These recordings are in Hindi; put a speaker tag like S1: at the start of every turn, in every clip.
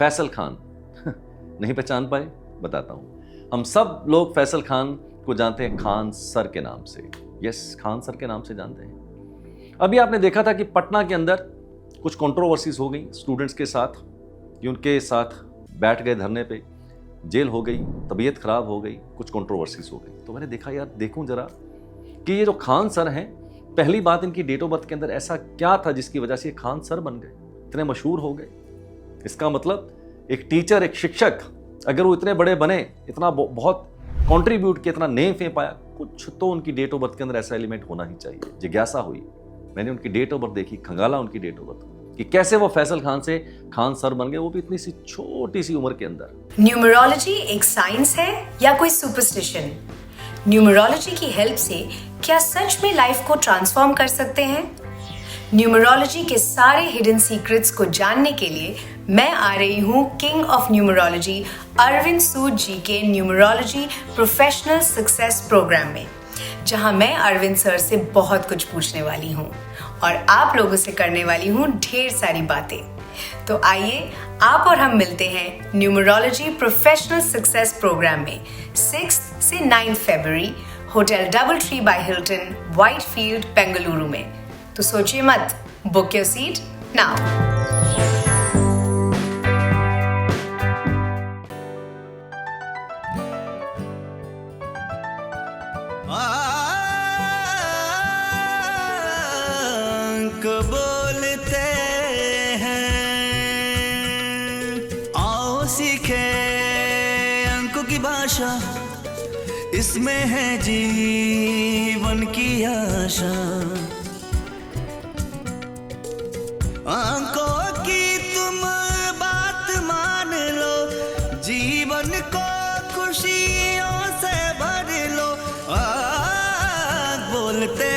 S1: फैसल खान नहीं पहचान पाए? बताता हूं। हम सब लोग फैसल खान को जानते हैं खान सर के नाम से। यस, खान सर के नाम से जानते हैं। अभी आपने देखा था कि पटना के अंदर कुछ कंट्रोवर्सीज हो गई स्टूडेंट्स के साथ कि उनके साथ बैठ गए धरने पे, जेल हो गई, तबीयत खराब हो गई, कुछ कंट्रोवर्सीज हो गई। तो मैंने देखा यार देखूं जरा कि ये जो खान सर हैं, पहली बात इनकी डेट ऑफ बर्थ के अंदर ऐसा क्या था जिसकी वजह से ये खान सर बन गए, इतने मशहूर हो गए। इसका मतलब एक टीचर, एक शिक्षक, अगर वो इतने बड़े बने, इतना बहुत कंट्रीब्यूट किया, इतना नेम फेम पाया, कुछ तो उनकी डेट ऑफ बर्थ के अंदर ऐसा एलिमेंट होना ही चाहिए। जिज्ञासा हुई, मैंने उनकी डेट ऑफ बर्थ देखी, खंगाला उनकी डेट ऑफ बर्थ कि कैसे वो फैसल खान से खान सर बन गए, वो भी इतनी सी छोटी सी उम्र के अंदर।
S2: न्यूमरोलॉजी एक साइंस है या कोई सुपरस्टिशन? न्यूमरोलॉजी की हेल्प से क्या सच में लाइफ को ट्रांसफॉर्म कर सकते हैं? न्यूमरोलॉजी के सारे हिडन सीक्रेट्स को जानने के लिए मैं आ रही हूँ किंग ऑफ न्यूमरोलॉजी अरविंद सूद जी के न्यूमरोलॉजी प्रोफेशनल सक्सेस प्रोग्राम में, जहां मैं अरविंद सर से बहुत कुछ पूछने वाली हूँ और आप लोगों से करने वाली हूँ ढेर सारी बातें। तो आइए आप और हम मिलते हैं न्यूमरोलॉजी प्रोफेशनल सक्सेस प्रोग्राम में 6 से 9 फरवरी hotel DoubleTree by Hilton, Whitefield, Bengaluru में। तो सोचिए मत, बुक योर सीट नाउ।
S3: बोलते हैं आओ सीखे अंकों की भाषा, इसमें है जीवन की आशा। अंकों की तुम बात मान लो, जीवन को खुशियों से भर लो। बोलते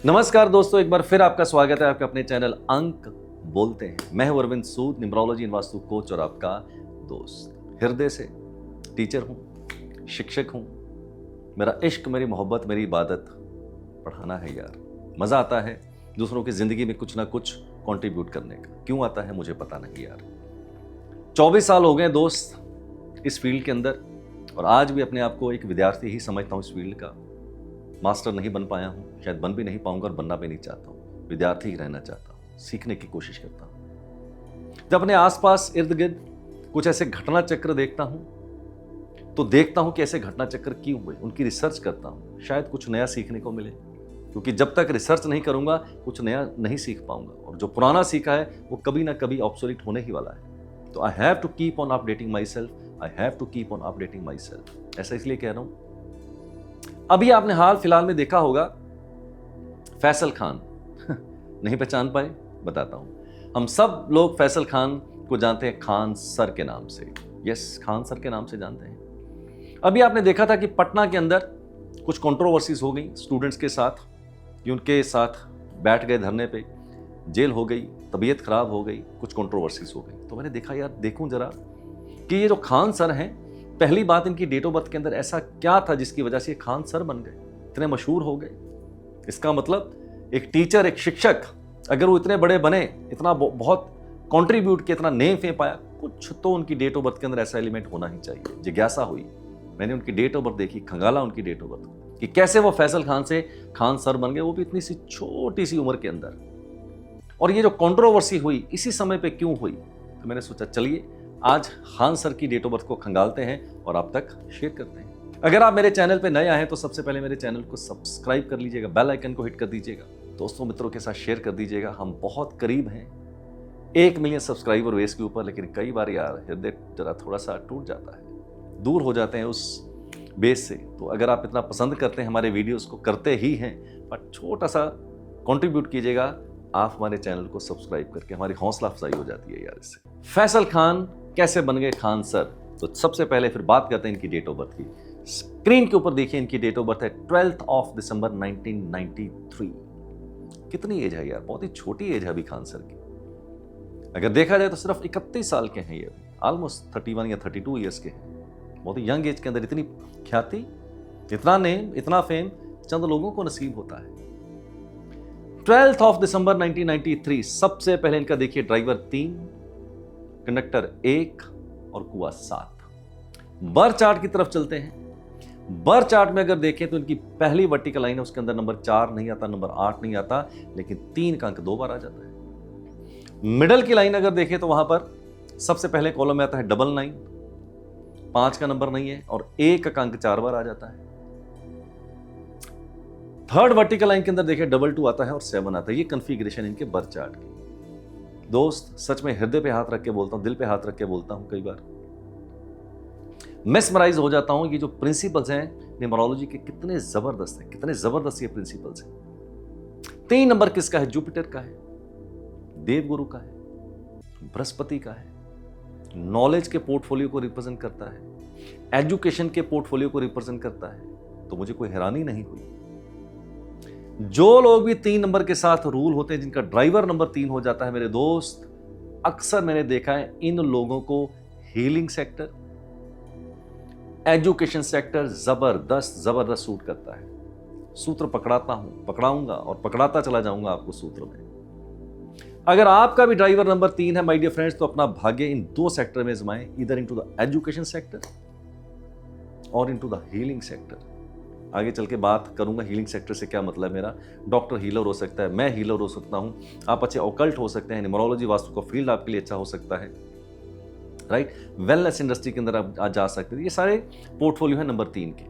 S1: नमस्कार दोस्तों, एक बार फिर आपका स्वागत है आपके अपने चैनल अंक बोलते हैं। मैं हूं अरविंद सूद, न्यूमरोलॉजी एंड वास्तु कोच और आपका दोस्त। हृदय से टीचर हूं, शिक्षक हूं। मेरा इश्क, मेरी मोहब्बत, मेरी इबादत पढ़ाना है यार। मज़ा आता है दूसरों की ज़िंदगी में कुछ ना कुछ कंट्रीब्यूट करने का। क्यों आता है मुझे पता नहीं यार। 24 साल हो गए दोस्त इस फील्ड के अंदर, और आज भी अपने आप को एक विद्यार्थी ही समझता हूँ इस फील्ड का। मास्टर नहीं बन पाया हूँ, शायद बन भी नहीं पाऊंगा और बनना भी नहीं चाहता हूँ। विद्यार्थी ही रहना चाहता हूँ, सीखने की कोशिश करता हूँ। जब अपने आसपास इर्द गिर्द कुछ ऐसे घटना चक्र देखता हूँ तो देखता हूँ कि ऐसे घटना चक्र क्यों हुए, उनकी रिसर्च करता हूँ, शायद कुछ नया सीखने को मिले। क्योंकि जब तक रिसर्च नहीं करूंगा कुछ नया नहीं सीख पाऊंगा, और जो पुराना सीखा है वो कभी ना कभी ऑब्सोलीट होने ही वाला है। तो I have to keep on updating myself, I have to keep on updating myself. ऐसा इसलिए कह रहा हूँ, अभी आपने हाल फिलहाल में देखा होगा फैसल खान नहीं पहचान पाए? बताता हूं। हम सब लोग फैसल खान को जानते हैं खान सर के नाम से। यस, खान सर के नाम से जानते हैं। अभी आपने देखा था कि पटना के अंदर कुछ कंट्रोवर्सीज हो गई स्टूडेंट्स के साथ कि उनके साथ बैठ गए धरने पे, जेल हो गई, तबीयत खराब हो गई, कुछ कंट्रोवर्सीज हो गई। तो मैंने देखा यार देखूं जरा कि ये जो खान सर हैं, पहली बात इनकी डेट ऑफ बर्थ के अंदर ऐसा क्या था जिसकी वजह से ये खान सर बन गए, इतने मशहूर हो गए। इसका मतलब एक टीचर, एक शिक्षक, अगर वो इतने बड़े बने, इतना बहुत कंट्रीब्यूट किया, इतना नेम फेम पाया, कुछ तो उनकी डेट ऑफ बर्थ के अंदर ऐसा एलिमेंट होना ही चाहिए। जिज्ञासा हुई, मैंने उनकी डेट ऑफ बर्थ देखी, खंगाला उनकी डेट ऑफ बर्थ कि कैसे वो फैसल खान से खान सर बन गए, वो भी इतनी सी छोटी सी उम्र के अंदर। और ये जो कंट्रोवर्सी हुई इसी समय पे क्यों हुई, तो मैंने सोचा चलिए आज खान सर की डेट ऑफ बर्थ को खंगालते हैं और आप तक शेयर करते हैं। अगर आप मेरे चैनल पे नए आए हैं तो सबसे पहले मेरे चैनल को सब्सक्राइब कर लीजिएगा, बेल आइकन को हिट कर दीजिएगा, दोस्तों मित्रों के साथ शेयर कर दीजिएगा। हम बहुत करीब हैं 1 मिलियन सब्सक्राइबर बेस के ऊपर, लेकिन कई बार यार हृदय जरा थोड़ा सा टूट जाता है, दूर हो जाते हैं उस बेस से। तो अगर आप इतना पसंद करते हैं हमारे वीडियोज़ को, करते ही हैं, पर छोटा सा कॉन्ट्रीब्यूट कीजिएगा आप हमारे चैनल को सब्सक्राइब करके, हमारी हौसला अफजाई हो जाती है यार इससे। फैसल खान कैसे बन गए खान सर? तो सबसे पहले फिर बात करते हैं इनकी डेट ऑफ बर्थ की। स्क्रीन के ऊपर देखिए, इनकी डेट ऑफ बर्थ है 12 दिसंबर 1993। कितनी एज है यार, बहुत ही छोटी एज है अभी खान सर की। अगर देखा जाए तो सिर्फ 31 साल के हैं ये, ऑलमोस्ट 31 या 32 ईयर्स के हैं। बहुत ही यंग एज के अंदर इतनी ख्याति, इतना नेम, इतना फेम चंद लोगों को नसीब होता है। 12 दिसंबर 1993 सबसे पहले इनका देखिए ड्राइवर 3, कंडक्टर 1 और कुआ 7। बर्थ चार्ट की तरफ चलते हैं। बर्थ चार्ट में अगर देखें तो इनकी पहली वर्टिकल लाइन है, उसके अंदर नंबर 4 नहीं आता, नंबर 8 नहीं आता, लेकिन 3 का अंक 2 बार आ जाता है। मिडल की लाइन अगर देखें तो वहां पर सबसे पहले कॉलम में आता है 99, 5 का नंबर नहीं है और 1 का अंक 4 बार आ जाता है। थर्ड वर्टिकल लाइन के अंदर देखिए 22 आता है और 7 आता है। ये कन्फिगरेशन इनके बर्थ चार्ट की। दोस्त सच में हृदय पे हाथ रख के बोलता हूं, दिल पे हाथ रख के बोलता हूं, कई बार मेस्मराइज हो जाता हूं। ये जो प्रिंसिपल्स हैं न्यूमरोलॉजी के कितने जबरदस्त हैं, कितने जबरदस्त ये प्रिंसिपल्स हैं। 3 नंबर किसका है? जुपिटर का है, देवगुरु का है, बृहस्पति का है। नॉलेज के पोर्टफोलियो को रिप्रेजेंट करता है, एजुकेशन के पोर्टफोलियो को रिप्रेजेंट करता है। तो मुझे कोई हैरानी नहीं हुई। जो लोग भी 3 नंबर के साथ रूल होते हैं, जिनका ड्राइवर नंबर 3 हो जाता है मेरे दोस्त, अक्सर मैंने देखा है इन लोगों को हीलिंग सेक्टर, एजुकेशन सेक्टर जबरदस्त सूट करता है। सूत्र पकड़ाता हूं, पकड़ाऊंगा और पकड़ाता चला जाऊंगा आपको सूत्र में। अगर आपका भी ड्राइवर नंबर 3 है माय डियर फ्रेंड्स, तो अपना भाग्य इन 2 सेक्टर में आजमाएं, इधर इनटू द एजुकेशन सेक्टर और इनटू द हीलिंग सेक्टर। आगे चल के बात करूंगा हीलिंग सेक्टर से क्या मतलब मेरा। डॉक्टर हीलर हो सकता है, मैं हीलर हो सकता हूं, आप अच्छे ऑकल्ट हो सकते हैं, न्यूमरोलॉजी वास्तु का फील्ड आपके लिए अच्छा हो सकता है, राइट। वेलनेस इंडस्ट्री के अंदर आप जा सकते हैं। ये सारे पोर्टफोलियो है नंबर 3 के।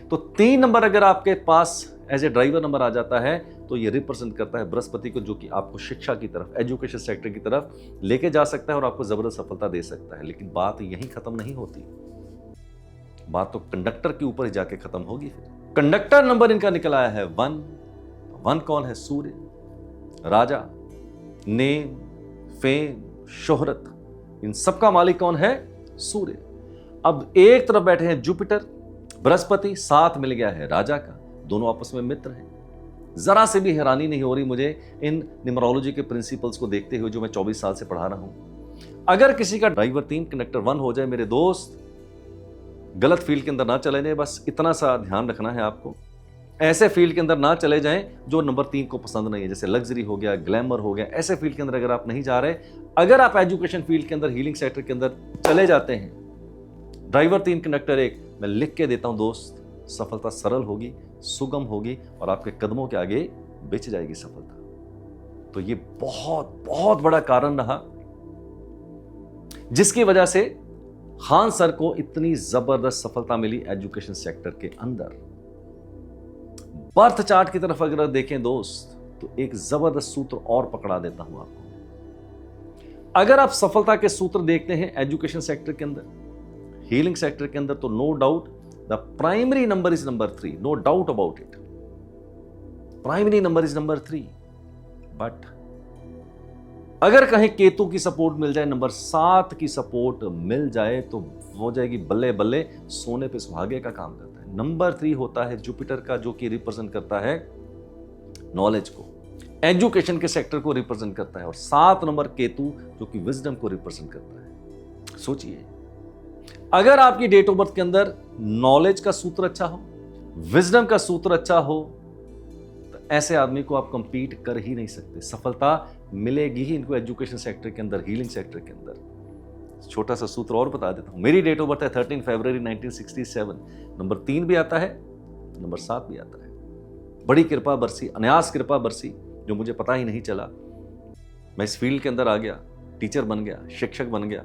S1: तो 3 नंबर अगर आपके पास एज ए ड्राइवर नंबर आ जाता है तो ये रिप्रेजेंट करता है बृहस्पति को, जो कि आपको शिक्षा की तरफ, एजुकेशन सेक्टर की तरफ लेके जा सकता है और आपको जबरदस्त सफलता दे सकता है। लेकिन बात यहीं खत्म नहीं होती, बात तो कंडक्टर के ऊपर ही जाके खत्म होगी। फिर कंडक्टर नंबर इनका निकल आया है 1। कौन है? सूर्य, राजा, नेम, फेम, शोहरत, इन सबका मालिक कौन है? सूर्य। अब एक तरफ बैठे हैं जुपिटर, बृहस्पति, साथ मिल गया है राजा का, दोनों आपस में मित्र हैं। जरा से भी हैरानी नहीं हो रही मुझे इन न्यूमरोलॉजी के प्रिंसिपल्स को देखते हुए जो मैं 24 साल से पढ़ा रहा हूं। अगर किसी का ड्राइवर 3 कंडक्टर 1 हो जाए मेरे दोस्त, गलत फील्ड के अंदर ना चले जाए, बस इतना सा ध्यान रखना है आपको। ऐसे फील्ड के अंदर ना चले जाएं जो नंबर 3 को पसंद नहीं है, जैसे लग्जरी हो गया, ग्लैमर हो गया। ऐसे फील्ड के अंदर अगर आप नहीं जा रहे, अगर आप एजुकेशन फील्ड के अंदर, हीलिंग सेक्टर के अंदर चले जाते हैं, ड्राइवर 3 कंडक्टर 1, मैं लिख के देता हूं दोस्त, सफलता सरल होगी, सुगम होगी और आपके कदमों के आगे बिछ जाएगी सफलता। तो ये बहुत बहुत बड़ा कारण रहा जिसकी वजह से खान सर को इतनी जबरदस्त सफलता मिली एजुकेशन सेक्टर के अंदर। बर्थ चार्ट की तरफ अगर देखें दोस्त, तो एक जबरदस्त सूत्र और पकड़ा देता हूं आपको। अगर आप सफलता के सूत्र देखते हैं एजुकेशन सेक्टर के अंदर, हीलिंग सेक्टर के अंदर, तो no doubt the primary number is number 3, no doubt about it. Primary number is number 3। But अगर कहीं केतु की सपोर्ट मिल जाए, नंबर 7 की सपोर्ट मिल जाए, तो हो जाएगी बल्ले बल्ले, सोने पे सुहागे का काम करता है। नंबर 3 होता है जुपिटर का, जो कि रिप्रेजेंट करता है नॉलेज को, एजुकेशन के सेक्टर को रिप्रेजेंट करता है, और 7 नंबर केतु जो कि विजडम को रिप्रेजेंट करता है। सोचिए, अगर आपकी डेट ऑफ बर्थ के अंदर नॉलेज का सूत्र अच्छा हो, विजडम का सूत्र अच्छा हो, तो ऐसे आदमी को आप कंपीट कर ही नहीं सकते। सफलता मिलेगी ही इनको एजुकेशन सेक्टर के अंदर, हीलिंग सेक्टर के अंदर। छोटा सा सूत्र और बता देता हूं। मेरी डेट ऑफ बर्थ है 13 फरवरी 1967। नंबर 3 भी आता है, नंबर 7 भी आता है। बड़ी कृपा बरसी, अनायास कृपा बरसी, जो मुझे पता ही नहीं चला। मैं इस फील्ड के अंदर आ गया, टीचर बन गया, शिक्षक बन गया,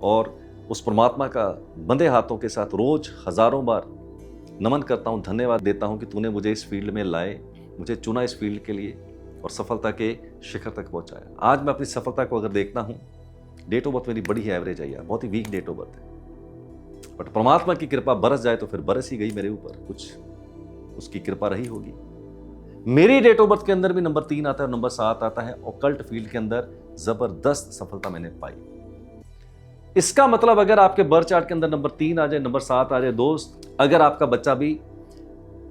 S1: और उस परमात्मा का बंधे हाथों के साथ रोज हजारों बार नमन करता हूं, धन्यवाद देता हूं कि तूने मुझे इस फील्ड में लाए, मुझे चुना इस फील्ड के लिए और सफलता के शिखर तक पहुंचाया। आज मैं अपनी सफलता को अगर देखता हूं, डेट ऑफ बर्थ मेरी बड़ी ही एवरेज आई है, बहुत ही वीक डेट ऑफ बर्थ है, बट परमात्मा की कृपा बरस जाए तो फिर बरस ही गई मेरे ऊपर, कुछ उसकी कृपा रही होगी। मेरी डेट ऑफ बर्थ के अंदर भी नंबर 3 आता है और नंबर 7 आता है। ऑकल्ट फील्ड के अंदर जबरदस्त सफलता मैंने पाई। इसका मतलब अगर आपके बर्थ चार्ट के अंदर नंबर 3 आ जाए, नंबर 7 आ जाए दोस्त, अगर आपका बच्चा भी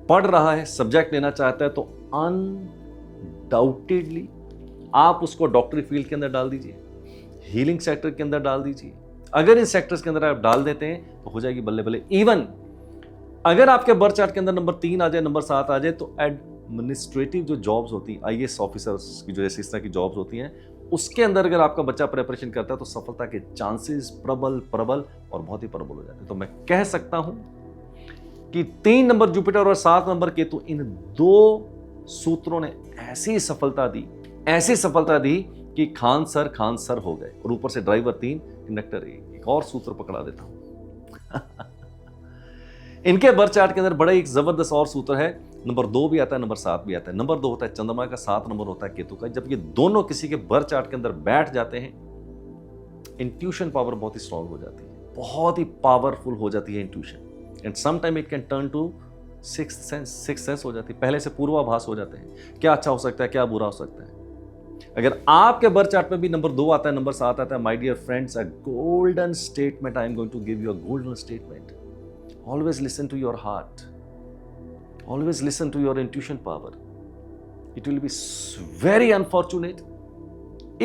S1: पढ़ रहा है, सब्जेक्ट लेना चाहता है, तो अनडाउटेडली आप उसको डॉक्टरी फील्ड के अंदर डाल दीजिए, हीलिंग सेक्टर के अंदर डाल दीजिए। अगर इन सेक्टर्स के अंदर आप डाल देते हैं तो हो जाएगी बल्ले बल्ले। इवन अगर आपके बर्थ चार्ट के अंदर नंबर 3 आ जाए, नंबर 7 आ जाए, तो एडमिनिस्ट्रेटिव जो जॉब्स होती हैं, IAS ऑफिसर्स की जो जैसे इस तरह की जॉब्स होती हैं, उसके अंदर अगर आपका बच्चा प्रिपरेशन करता है तो सफलता के चांसेस प्रबल और बहुत ही प्रबल हो जाते हैं। तो मैं कह सकता हूं कि 3 नंबर जुपिटर और 7 नंबर केतु, इन 2 सूत्रों ने ऐसी सफलता दी कि खान सर हो गए। और ऊपर से ड्राइवर 3, कंडक्टर 1। एक और सूत्र पकड़ा देता हूं इनके बर्थ चार्ट के अंदर बड़ा एक जबरदस्त और सूत्र है। नंबर 2 भी आता है, नंबर 7 भी आता है। नंबर 2 होता है चंद्रमा का, 7 नंबर होता है केतु का। जब ये दोनों किसी के बर्थ चार्ट के अंदर बैठ जाते हैं, इंट्यूशन पावर बहुत ही स्ट्रांग हो जाती है, बहुत ही पावरफुल हो जाती है intuition. And some time it can turn to sixth sense हो जाती है। पहले से पूर्वाभास हो जाते हैं, क्या अच्छा हो सकता है, क्या बुरा हो सकता है। अगर आपके बर्थ चार्ट में भी नंबर 2 आता है, नंबर 7 आता है, my dear friends, a golden statement, I am going to give you a golden statement. Always listen to your heart. Always listen to your intuition power. It will be very unfortunate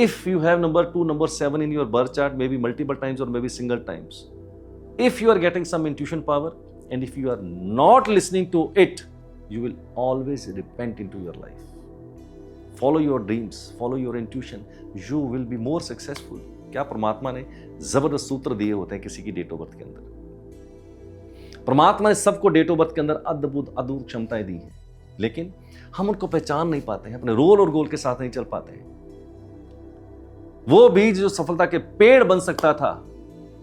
S1: if you have number 2, number 7 in your birth chart, maybe multiple times or maybe single times. If you are getting some intuition power and if you are not listening to it, you will always repent into your life. Follow your dreams, follow your intuition. You will be more successful. क्या परमात्मा ने जबरदस्त सूत्र दिए होते हैं किसी की डेट ऑफ बर्थ के अंदर। परमात्मा ने सबको डेट ऑफ बर्थ के अंदर अद्भुत क्षमताएं दी हैं, लेकिन हम उनको पहचान नहीं पाते हैं, अपने रोल और गोल के साथ नहीं चल पाते हैं। वो बीज जो सफलता के पेड़ बन सकता था,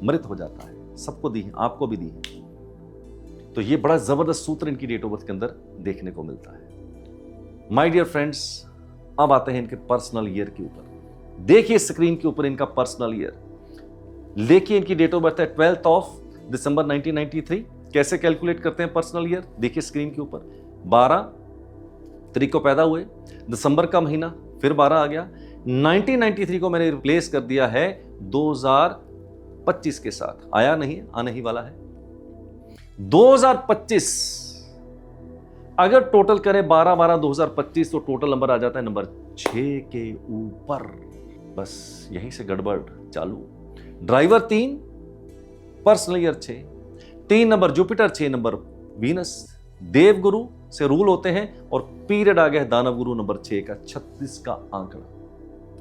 S1: मृत हो जाता है। सबको दी है, आपको भी दी है। तो ये बड़ा जबरदस्त सूत्र इनकी डेट ऑफ बर्थ के अंदर देखने को मिलता है। माय डियर फ्रेंड्स, अब आते हैं इनके पर्सनल ईयर के ऊपर। देखिए स्क्रीन के ऊपर इनका पर्सनल ईयर। देखिए इनकी डेट ऑफ बर्थ है 12 दिसंबर 1993। कैसे कैलकुलेट करते हैं पर्सनल ईयर? देखिए स्क्रीन के ऊपर। 12 तारीख को पैदा हुए, दिसंबर का महीना, फिर 12 आ गया। 1993 को मैंने रिप्लेस कर दिया है 2025 के साथ। आया नहीं, आने ही वाला है 2025। अगर टोटल करें 12 2025 तो टोटल नंबर आ जाता है नंबर 6 के ऊपर। बस यहीं से गड़बड़ चालू। Driver 3, personal year 6, 3 number Jupiter, 6 number Venus, देवगुरु से रूल होते हैं। और पीरियड आ गया दानव गुरु नंबर 6 का, 36 का आंकड़ा।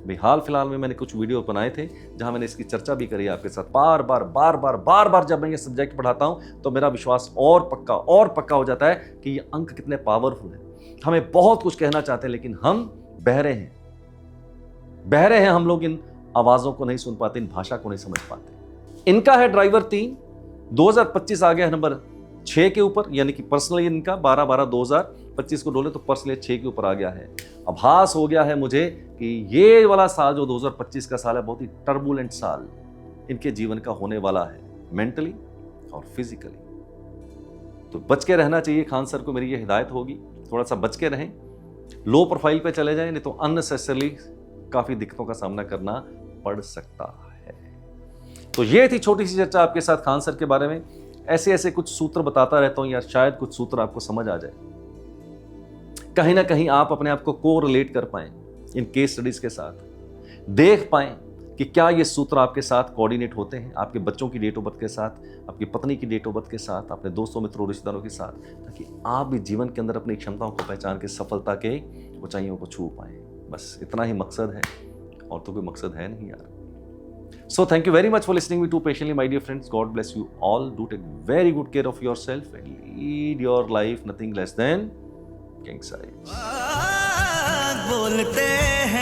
S1: भाई हाल फिलहाल में मैंने कुछ वीडियो बनाए थे जहां मैंने इसकी चर्चा भी करी आपके साथ। बार बार जब मैं ये सब्जेक्ट पढ़ाता हूं तो मेरा विश्वास और पक्का हो जाता है कि ये अंक कितने पावरफुल है। हमें बहुत कुछ कहना चाहते हैं लेकिन हम बहरे हैं। हम लोग इन आवाजों को नहीं सुन पाते, इन भाषा को नहीं समझ पाते। इनका है ड्राइवर 3, 2025 आ गया है नंबर 6 के ऊपर, यानी कि पर्सनल इनका 12/12/2025 को डोले तो पर्सनल 6 के ऊपर आ गया है। आभास हो गया है मुझे कि ये वाला साल जो 2025 का साल है, बहुत ही टर्बुलेंट साल इनके जीवन का होने वाला है, मेंटली और फिजिकली। तो बच के रहना चाहिए। खान सर को मेरी ये हिदायत होगी, थोड़ा सा बच के रहें, लो प्रोफाइल पे चले जाएं, नहीं तो अननेसेसरली काफी दिक्कतों का सामना करना पड़ सकता है। तो ये थी छोटी सी चर्चा आपके साथ खान सर के बारे में। ऐसे कुछ सूत्र बताता रहता हूं यार, शायद कुछ सूत्र आपको समझ आ जाए, कहीं ना कहीं आप अपने आप को कोरिलेट कर पाएं इन केस स्टडीज के साथ, देख पाएं कि क्या ये सूत्र आपके साथ कोऑर्डिनेट होते हैं, आपके बच्चों की डेट ऑफ बर्थ के साथ, आपकी पत्नी की डेट ऑफ बर्थ के साथ, अपने दोस्तों मित्रों रिश्तेदारों के साथ, ताकि आप भी जीवन के अंदर अपनी क्षमताओं को पहचान के सफलता के ऊंचाइयों को छू पाएं। बस इतना ही मकसद है, और तो कोई मकसद है नहीं यार। So thank you very much for listening me too patiently, my dear friends. God bless you all. Do take very good care of yourself and lead your life nothing less than king size.
S3: बोलते हैं